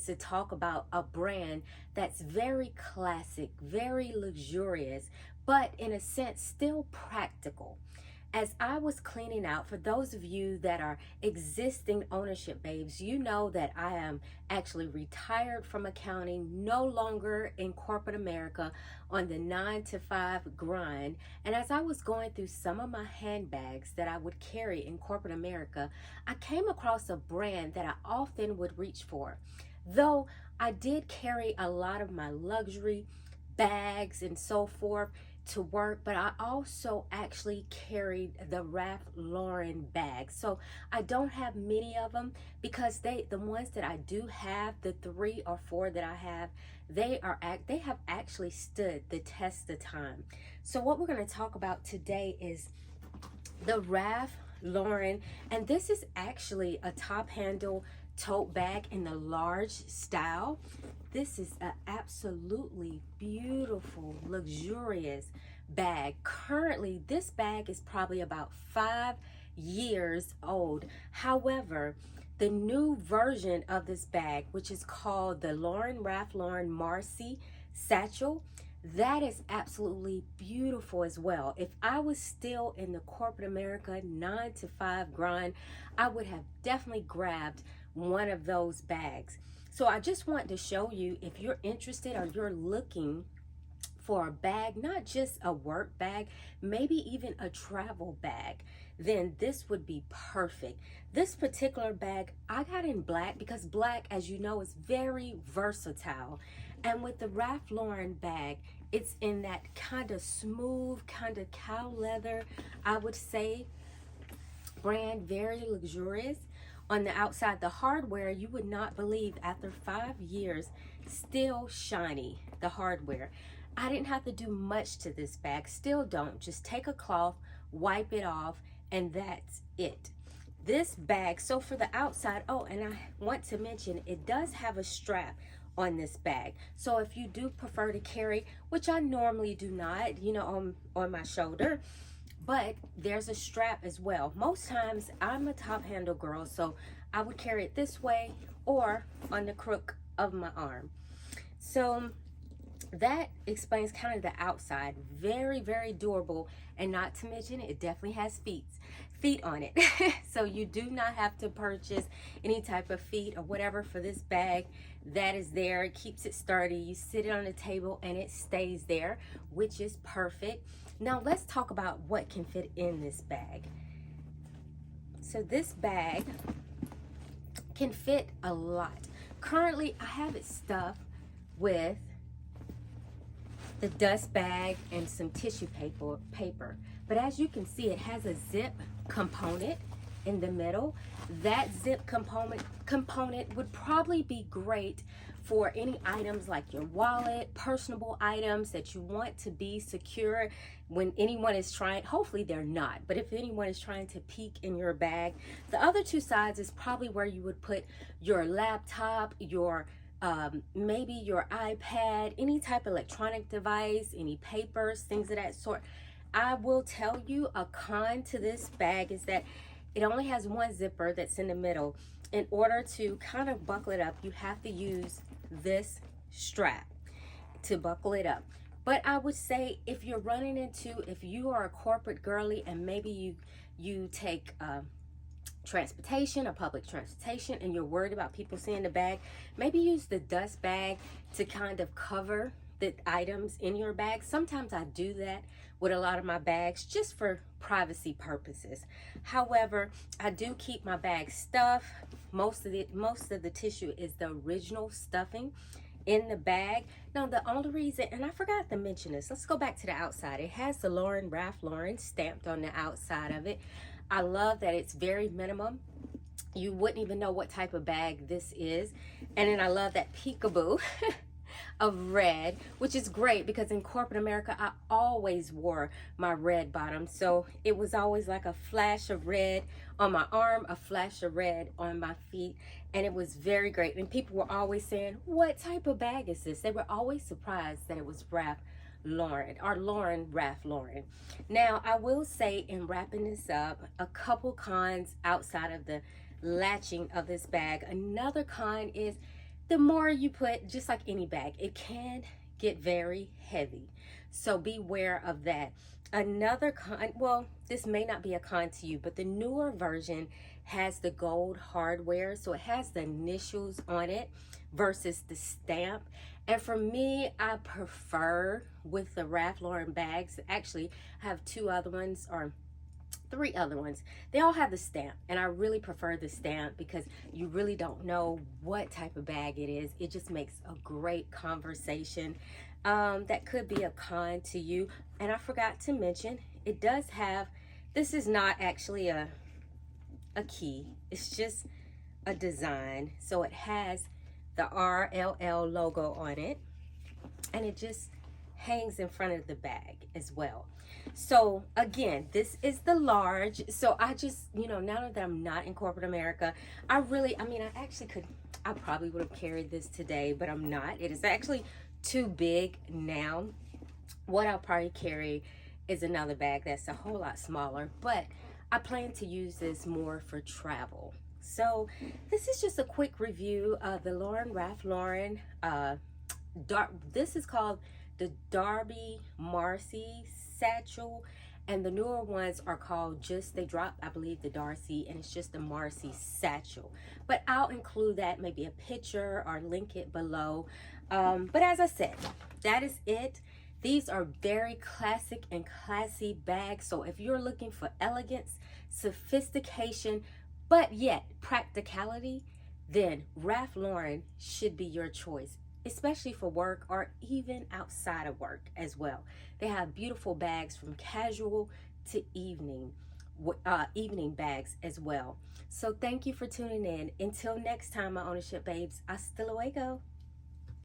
to talk about a brand that's very classic, very luxurious, but in a sense still practical. As I was cleaning out, for those of you that are existing ownership babes, you know that I am actually retired from accounting, no longer in corporate America on the 9 to 5 grind. And as I was going through some of my handbags that I would carry in corporate America, I came across a brand that I often would reach for. Though I did carry a lot of my luxury bags and so forth to work, but I also actually carried the Ralph Lauren bag. So I don't have many of them because the ones that I do have, the 3 or 4 that I have, they have actually stood the test of time. So what we're going to talk about today is the Ralph Lauren, and this is actually a top handle tote bag in the large style. This is an absolutely beautiful, luxurious bag. Currently, this bag is probably about 5 years old. However, the new version of this bag, which is called the Ralph Lauren Marcy Satchel, that is absolutely beautiful as well. If I was still in the corporate America 9 to 5 grind, I would have definitely grabbed one of those bags. So I just want to show you, if you're interested or you're looking for a bag, not just a work bag, maybe even a travel bag, then this would be perfect. This particular bag I got in black because black, as you know, is very versatile. And with the Ralph Lauren bag, it's in that kind of smooth, kind of cow leather, I would say, brand, very luxurious. On the outside, the hardware, you would not believe, after 5 years, still shiny, the hardware. I didn't have to do much to this bag, still don't. Just take a cloth, wipe it off, and that's it. This bag, so for the outside, oh, and I want to mention, it does have a strap on this bag. So if you do prefer to carry, which I normally do not, you know, on my shoulder, but there's a strap as well. Most times I'm a top handle girl, so I would carry it this way or on the crook of my arm. So that explains kind of the outside. Very, very durable, and not to mention it definitely has feet on it. So you do not have to purchase any type of feet or whatever for this bag. That is there. It keeps it sturdy. You sit it on the table and it stays there, which is perfect. Now let's talk about what can fit in this bag. So this bag can fit a lot. Currently I have it stuffed with the dust bag and some tissue paper. But as you can see, it has a zip component in the middle. That zip component would probably be great for any items like your wallet, personable items that you want to be secure when anyone is trying. Hopefully they're not, but if anyone is trying to peek in your bag. The other 2 sides is probably where you would put your laptop, your maybe your iPad, any type of electronic device, any papers, things of that sort. I will tell you, a con to this bag is that it only has one zipper that's in the middle. In order to kind of buckle it up, you have to use this strap to buckle it up. But I would say, if you're running into, if you are a corporate girly and maybe you take transportation or public transportation and you're worried about people seeing the bag, maybe use the dust bag to kind of cover the items in your bag. Sometimes I do that with a lot of my bags just for privacy purposes. However, I do keep my bag stuffed. Most of the tissue is the original stuffing in the bag. Now the only reason, and I forgot to mention this, let's go back to the outside. It has the Ralph Lauren stamped on the outside of it. I love that it's very minimum. You wouldn't even know what type of bag this is. And then I love that peekaboo of red, which is great because in corporate America, I always wore my red bottom. So it was always like a flash of red on my arm, a flash of red on my feet. And it was very great. And people were always saying, what type of bag is this? They were always surprised that it was Ralph Lauren. Now I will say, in wrapping this up, a couple cons outside of the latching of this bag. Another con is the more you put, just like any bag, it can get very heavy. So beware of that. Another con, well, this may not be a con to you, but the newer version has the gold hardware. So it has the initials on it versus the stamp. And for me, I prefer with the Ralph Lauren bags. Actually, I have two other ones, or three other ones. They all have the stamp, and I really prefer the stamp because you really don't know what type of bag it is. It just makes a great conversation. That could be a con to you. And I forgot to mention, it does have, this is not actually a key, it's just a design. So it has the RLL logo on it, and it just hangs in front of the bag as well. So again, this is the large. So I just, now that I'm not in corporate America, I actually could, I probably would have carried this today, but I'm not. It is actually too big now. What I'll probably carry is another bag that's a whole lot smaller, but I plan to use this more for travel. So this is just a quick review of the Ralph Lauren, this is called the Darby Marcy satchel, and the newer ones are called they dropped, I believe, the Darcy, and it's just the Marcy satchel. But I'll include that, maybe a picture, or link it below. But as I said, that is it. These are very classic and classy bags. So if you're looking for elegance, sophistication, but yet practicality, then Ralph Lauren should be your choice, especially for work or even outside of work as well. They have beautiful bags from casual to evening bags as well. So thank you for tuning in. Until next time, my ownership babes, hasta luego.